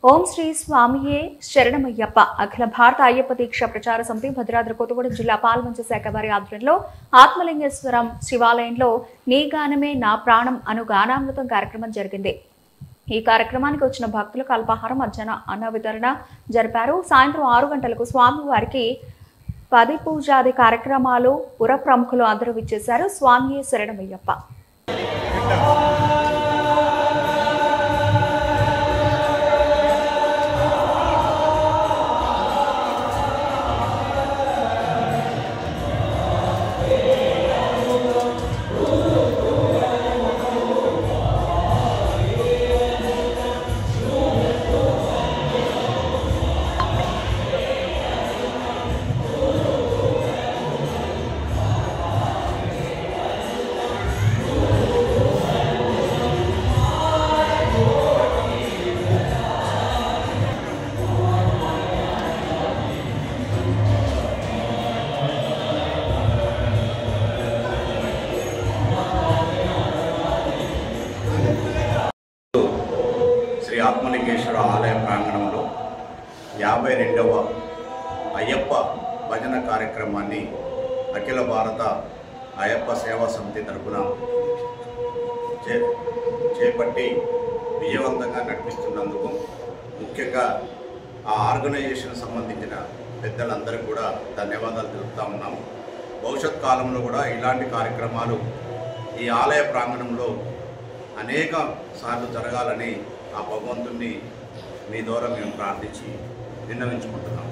ఓం శ్రీ స్వామియే శరణమయ్యప్ప అఖిల భారత అయ్యప్ప దీక్ష ప్రచార సమితి భద్రాద్రి కొత్తగూడెం జిల్లా పాల్వంచ శాఖ వారి ఆధ్వర్యంలో ఆత్మలింగేశ్వరం శివాలయంలో నీ గానమే నా ప్రాణం అను గానామృతం కార్యక్రమం జరిగింది. ఈ కార్యక్రమానికి వచ్చిన భక్తులకు అల్పాహారం, మధ్యాహ్న అన్న వితరణ జరిపారు. సాయంత్రం 6 గంటలకు స్వామివారికి 10 పూజాది కార్యక్రమాలు పుర ప్రముఖులు అందరూ విచ్చేశారు. స్వామియే శరణమయ్యప్ప. శ్రీ ఆత్మలింగేశ్వర ఆలయ ప్రాంగణంలో 52వ అయ్యప్ప భజన కార్యక్రమాన్ని అఖిల భారత అయ్యప్ప సేవా సమితి తరఫున చేపట్టి విజయవంతంగా నడిపిస్తున్నందుకు ముఖ్యంగా ఆ ఆర్గనైజేషన్ సంబంధించిన పెద్దలందరికీ కూడా ధన్యవాదాలు తెలుపుతా ఉన్నాము. భవిష్యత్ కాలంలో కూడా ఇలాంటి కార్యక్రమాలు ఈ ఆలయ ప్రాంగణంలో అనేక సార్లు జరగాలని ఆ భగవంతుణ్ణి మీ ద్వారా మేము ప్రార్థించి విన్నవించుకుంటున్నాం.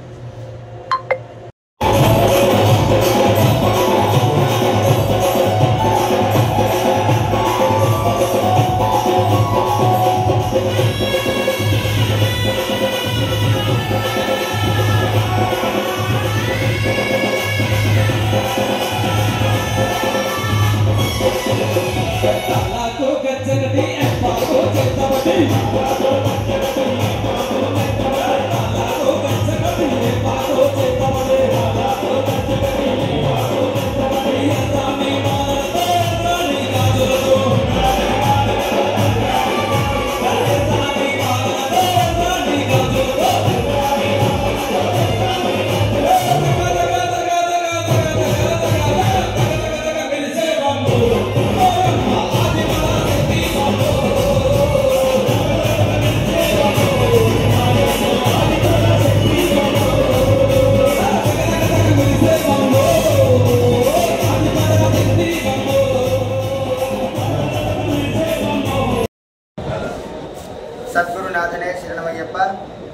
సద్గురునాథనే శరణమయ్యప్ప,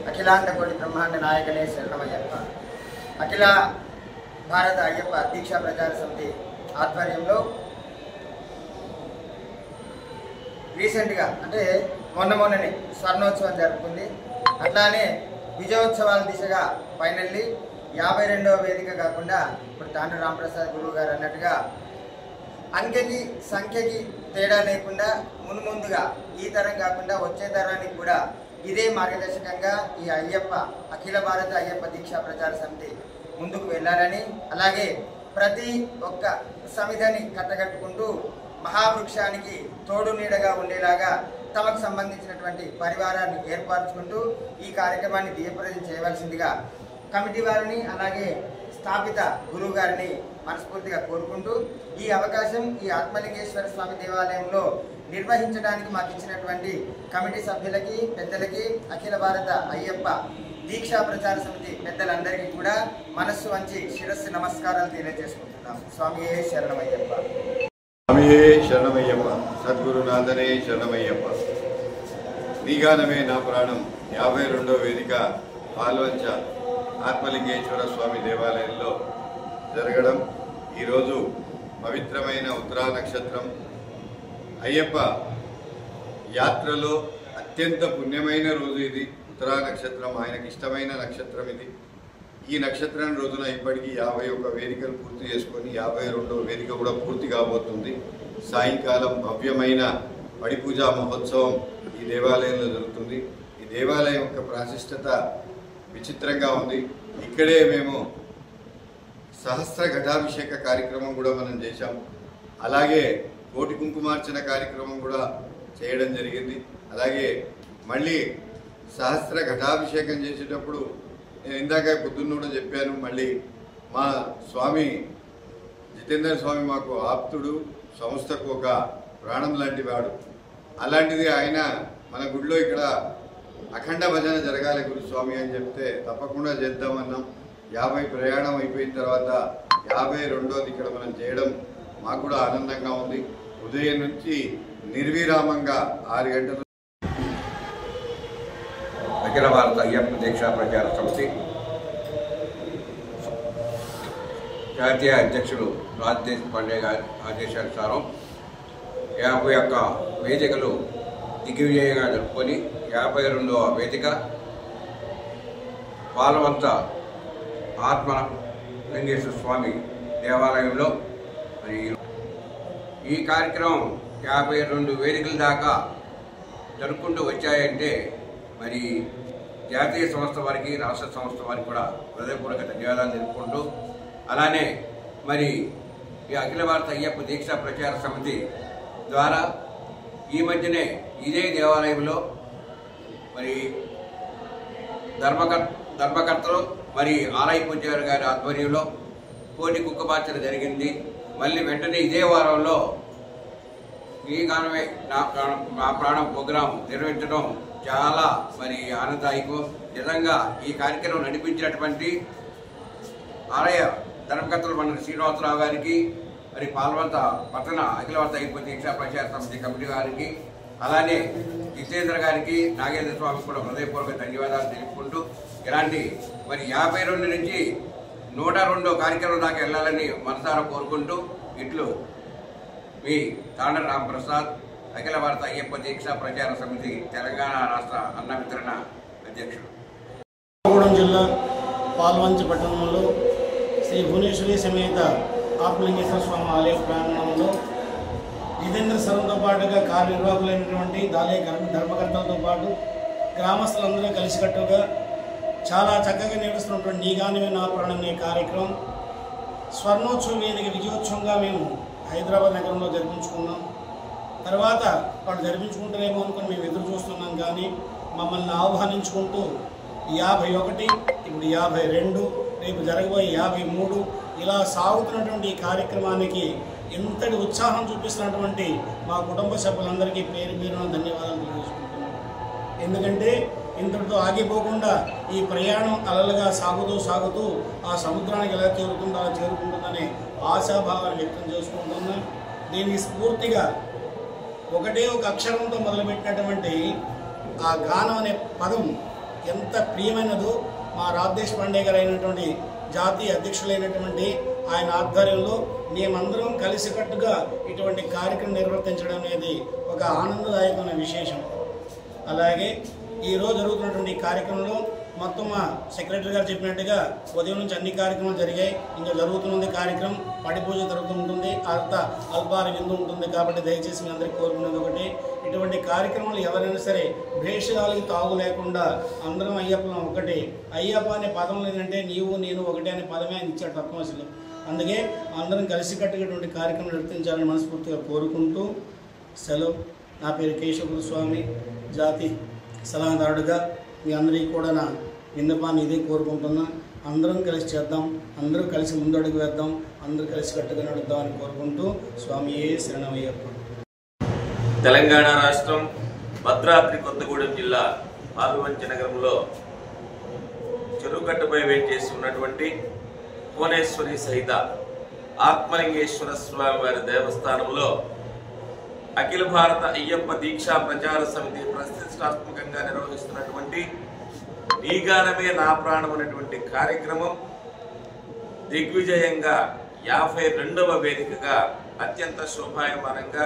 అఖిలాండ కోటి బ్రహ్మాండ నాయకనే శరణమయ్యప్ప. అఖిల భారత అయ్యప్ప దీక్షా ప్రచార సమితి ఆధ్వర్యంలో రీసెంట్గా అంటే మొన్ననే స్వర్ణోత్సవం జరుపుకుంది. అట్లానే విజయోత్సవాల దిశగా ఫైనల్లీ 52వ వేదిక కాకుండా ఇప్పుడు తాండ్ర రామప్రసాద్ గురువు గారు అన్నట్టుగా అంకెకి సంఖ్యకి తేడా లేకుండా ముందుగా ఈ తరం కాకుండా వచ్చే తరానికి కూడా ఇదే మార్గదర్శకంగా ఈ అయ్యప్ప అఖిల భారత అయ్యప్ప దీక్షా ప్రచార సమితి ముందుకు వెళ్ళాలని, అలాగే ప్రతి ఒక్క సమితిని కట్టగట్టుకుంటూ మహావృక్షానికి తోడు నీడగా ఉండేలాగా తమకు సంబంధించినటువంటి పరివారాన్ని ఏర్పరచుకుంటూ ఈ కార్యక్రమాన్ని దిగ్విజయం చేయవలసిందిగా కమిటీ వారిని అలాగే స్థాపిత గురువు గారిని మనస్ఫూర్తిగా కోరుకుంటూ ఈ అవకాశం ఈ ఆత్మలింగేశ్వర స్వామి దేవాలయంలో నిర్వహించడానికి మాకు ఇచ్చినటువంటి కమిటీ సభ్యులకి, పెద్దలకి, అఖిల భారత అయ్యప్ప దీక్షా ప్రచార సమితి పెద్దలందరికీ కూడా మనస్సు వంచి శిరస్సు నమస్కారాలు తెలియజేసుకుంటున్నాం. స్వామియే శరణమయ్యప్ప. స్వామియే శరణమయ్యప్ప, సద్గురునాథనే శరణమయ్యప్ప. నీ గానమే నా ప్రాణం 52వ వేదిక పాల్వంచ ఆత్మలింగేశ్వర స్వామి దేవాలయంలో జరగడం, ఈరోజు పవిత్రమైన ఉత్తరా నక్షత్రం, అయ్యప్ప యాత్రలో అత్యంత పుణ్యమైన రోజు ఇది. ఉత్తరా నక్షత్రం ఆయనకి ఇష్టమైన నక్షత్రం ఇది. ఈ నక్షత్రం రోజున ఇప్పటికీ 51 వేదికలు పూర్తి చేసుకొని 52వ వేదిక కూడా పూర్తి కాబోతుంది. సాయంకాలం భవ్యమైన పడిపూజా మహోత్సవం ఈ దేవాలయంలో జరుగుతుంది. ఈ దేవాలయం యొక్క ప్రాశిష్టత విచిత్రంగా ఉంది. ఇక్కడే మేము సహస్ర ఘటాభిషేక కార్యక్రమం కూడా మనం చేశాం. అలాగే కోటి కుంకుమార్చన కార్యక్రమం కూడా చేయడం జరిగింది. అలాగే మళ్ళీ సహస్ర ఘటాభిషేకం చేసేటప్పుడు నేను ఇందాక పొద్దున్న కూడా చెప్పాను. మళ్ళీ మా స్వామి జితేంద్ర స్వామి మాకు ఆప్తుడు, సంస్థకు ఒక ప్రాణం లాంటి వాడు. అలాంటిది ఆయన మన గుడిలో ఇక్కడ అఖండ భజన జరగాలి గురుస్వామి అని చెప్తే తప్పకుండా చేద్దామన్నాం. 50 ప్రయాణం అయిపోయిన తర్వాత 52వ ఇక్కడ మనం చేయడం మాకు కూడా ఆనందంగా ఉంది. ఉదయం నుంచి నిర్విరామంగా 6 గంటలు అఖిల భారత అయ్యప్ప దీక్షా ప్రచార సమితి జాతీయ అధ్యక్షులు రాజేష్ పాండే గారి ఆదేశానుసారం 51 వేదికలు దిగ్విజయంగా జరుపుకొని 52వ వేదిక పాలవంత ఆత్మలింగేశ్వర స్వామి దేవాలయంలో మరి ఈ కార్యక్రమం 52 వేదికల దాకా జరుపుకుంటూ వచ్చాయంటే మరి జాతీయ సంస్థ వారికి, రాష్ట్ర సంస్థ వారికి కూడా హృదయపూర్వక ధన్యవాదాలు తెలుపుకుంటూ, అలానే మరి ఈ అఖిల భారత అయ్యప్ప దీక్షా ప్రచార సమితి ద్వారా ఈ మధ్యనే ఇదే దేవాలయంలో మరి ధర్మకర్తలు మరి ఆలయ పూజారి గారి ఆధ్వర్యంలో కోటి కుక్కబార్చన జరిగింది. మళ్ళీ వెంటనే ఇదే వారంలో ఈ గానమే నా ప్రాణం ప్రోగ్రాం నిర్వహించడం చాలా మరి ఆనందదాయకం. నిజంగా ఈ కార్యక్రమం నడిపించినటువంటి ఆలయ ధర్మకర్తలు మన శ్రీనివాసరావు గారికి, మరి పాల్వంత పట్టణ అఖిల భారత అయ్యప్ప దీక్షా ప్రచార సమితి కమిటీ గారికి, అలానే జితేంద్ర గారికి, నాగేంద్ర స్వామికి కూడా హృదయపూర్వక ధన్యవాదాలు తెలుపుకుంటూ, ఇలాంటి మరి 52 నుంచి 102 కార్యక్రమం దాకా వెళ్ళాలని మనసారా కోరుకుంటూ, ఇట్లు మీ తాండ్ర రాంప్రసాద్, అఖిల భారత అయ్యప్ప దీక్షా ప్రచార సమితి తెలంగాణ రాష్ట్ర అన్న వితరణ అధ్యక్షుడు. కొత్తగూడెం జిల్లా పాల్వంచ పట్టణంలో శ్రీ భువనేశ్వరి సమేత ఆత్మలింగేశ్వర స్వామి ఆలయ ప్రాంగణంలో జితేంద్ర సరంతో పాటుగా కార్యనిర్వాహకులైనటువంటి ధర్మకర్తలతో పాటు గ్రామస్తులందరూ కలిసికట్టుగా చాలా చక్కగా నిర్వహిస్తున్నటువంటి నీ గానమే నా ప్రాణం అనే కార్యక్రమం స్వర్ణోత్సవ వేదిక విజయోత్సవంగా మేము హైదరాబాద్ నగరంలో జరిపించుకున్నాం. తర్వాత వాళ్ళు జరిపించుకుంటారేమో అనుకుని మేము ఎదురు చూస్తున్నాం. కానీ మమ్మల్ని ఆహ్వానించుకుంటూ 51, ఇప్పుడు 52, రేపు జరగబోయే 53 ఇలా సాగుతున్నటువంటి ఈ కార్యక్రమానికి ఎంతటి ఉత్సాహం చూపిస్తున్నటువంటి మా కుటుంబ సభ్యులందరికీ పేరు పేరున ధన్యవాదాలు తెలియజేసుకుంటున్నాం. ఎందుకంటే ఇంతటితో ఆగిపోకుండా ఈ ప్రయాణం అలలుగా సాగుతూ ఆ సముద్రానికి ఎలా చేరుతుందో అలా చేరుకుంటుందనే ఆశాభావాన్ని వ్యక్తం చేసుకుంటున్నాం. దీనికి స్ఫూర్తిగా ఒకటే ఒక అక్షరంతో మొదలుపెట్టినటువంటి ఆ గానం అనే పదం ఎంత ప్రియమైనదో మా రాజేష్ పాండే గారు అయినటువంటి జాతీయ అధ్యక్షులైనటువంటి ఆయన ఆధ్వర్యంలో మేమందరం కలిసికట్టుగా ఇటువంటి కార్యక్రమం నిర్వర్తించడం అనేది ఒక ఆనందదాయకమైన విశేషం. అలాగే ఈరోజు జరుగుతున్నటువంటి కార్యక్రమంలో మొత్తం మా సెక్రటరీ గారు చెప్పినట్టుగా ఉదయం నుంచి అన్ని కార్యక్రమాలు జరిగాయి. ఇంకా జరుగుతున్నది కార్యక్రమం పడి పూజ జరుగుతుంటుంది, అల్పార విందు ఉంటుంది. కాబట్టి దయచేసి మీ అందరికీ కోరుకునేది ఒకటి, ఇటువంటి కార్యక్రమాలు ఎవరైనా సరే భేషాలకి తాగు లేకుండా అందరం అయ్యప్పలం ఒకటి. అయ్యప్ప అనే పదం లేదంటే నీవు నేను ఒకటే అనే పదమే ఆయన ఇచ్చాడు తత్వమశిలో. అందుకే అందరం కలిసికట్టుగా ఇటువంటి కార్యక్రమం నిర్వర్తించాలని మనస్ఫూర్తిగా కోరుకుంటూ సెలవు. నా పేరు కేశవ స్వామి, జాతి సలహాదారుడుగా మీ అందరికీ కూడా నా విన్నపాన్ని ఇదే కోరుకుంటున్నా. అందరం కలిసి చేద్దాం, అందరూ కలిసి ముందడుగు వేద్దాం, అందరూ కలిసి కట్టుగా నడుద్దామని కోరుకుంటూ స్వామియే శరణమయ్యప్ప. తెలంగాణ రాష్ట్రం భద్రాద్రి కొత్తగూడెం జిల్లా పాల్వంచ నగరంలో చెరువుకట్టుపై వేంచేసి ఉన్నటువంటి భువనేశ్వరి సహిత ఆత్మలింగేశ్వర స్వామి వారి దేవస్థానంలో అఖిల భారత అయ్యప్ప దీక్షా ప్రచార సమితి ప్రతిష్టాత్మకంగా నిర్వహిస్తున్నటువంటి నీ గానమే నా ప్రాణం అనేటువంటి కార్యక్రమం దిగ్విజయంగా 52వ వేదికగా అత్యంత శోభాయమానంగా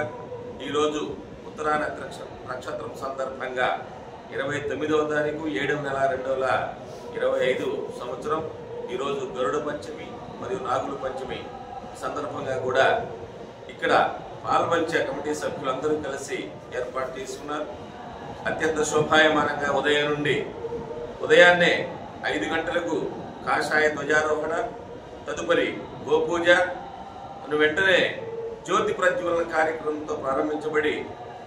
ఈరోజు ఉత్తరాన నక్షత్రం సందర్భంగా 29వ తారీఖు 7వ నెల 2025 సంవత్సరం ఈరోజు గరుడ పంచమి మరియు నాగుల పంచమి సందర్భంగా కూడా ఇక్కడ పాల్వంచ కమిటీ సభ్యులందరూ కలిసి ఏర్పాటు చేసుకున్నారు. అత్యంత శోభాయమానంగా ఉదయాన్నే 5 గంటలకు కాషాయ ధ్వజారోహణ, తదుపరి గోపూజ, వెంటనే జ్యోతి ప్రజ్వలన కార్యక్రమంతో ప్రారంభించబడి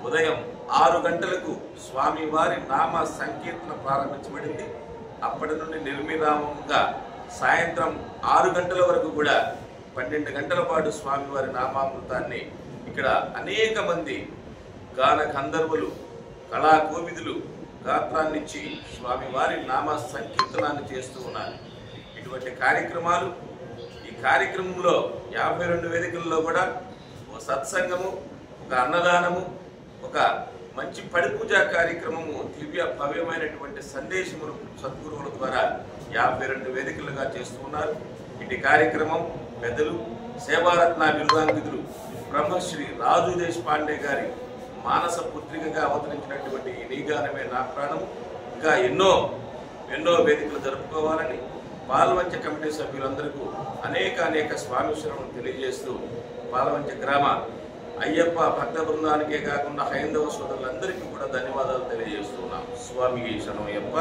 ఉదయం 6 గంటలకు స్వామివారి నామ సంకీర్తన ప్రారంభించబడింది. అప్పటి నుండి నిర్విరామంగా సాయంత్రం 6 గంటల వరకు కూడా 12 గంటల పాటు స్వామివారి నామామృతాన్ని ఇక్కడ అనేక మంది గాన గంధర్వులు, కళాకోవిదులు గాత్రాన్నిచ్చి స్వామివారి నామ సంకీర్తనాన్ని చేస్తూ ఉన్నారు. ఇటువంటి కార్యక్రమాలు, ఈ కార్యక్రమంలో 52 వేదికల్లో కూడా ఒక సత్సంగము, ఒక అన్నదానము, ఒక మంచి పడిపూజా కార్యక్రమము, దివ్య భవ్యమైనటువంటి సందేశములు సద్గురువుల ద్వారా 52 వేదికలుగా చేస్తూ ఉన్నారు. ఇటు కార్యక్రమం పెద్దలు సేవారత్న బిరుదాంకితులు బ్రహ్మశ్రీ రాజు దేశపాండే గారి మానస పుత్రికగా అవతరించినటువంటి నీ గానమే నా ప్రాణం ఇంకా ఎన్నో వేదికలు జరుపుకోవాలని పాల్వంచ కమిటీ సభ్యులందరికీ అనేక స్వామి శరణం తెలియజేస్తూ పాల్వంచ గ్రామ అయ్యప్ప భక్త బృందానికే కాకుండా హైందవ సోదరులందరికీ కూడా ధన్యవాదాలు తెలియజేస్తున్నాం. స్వామి శరణం అయ్యప్ప.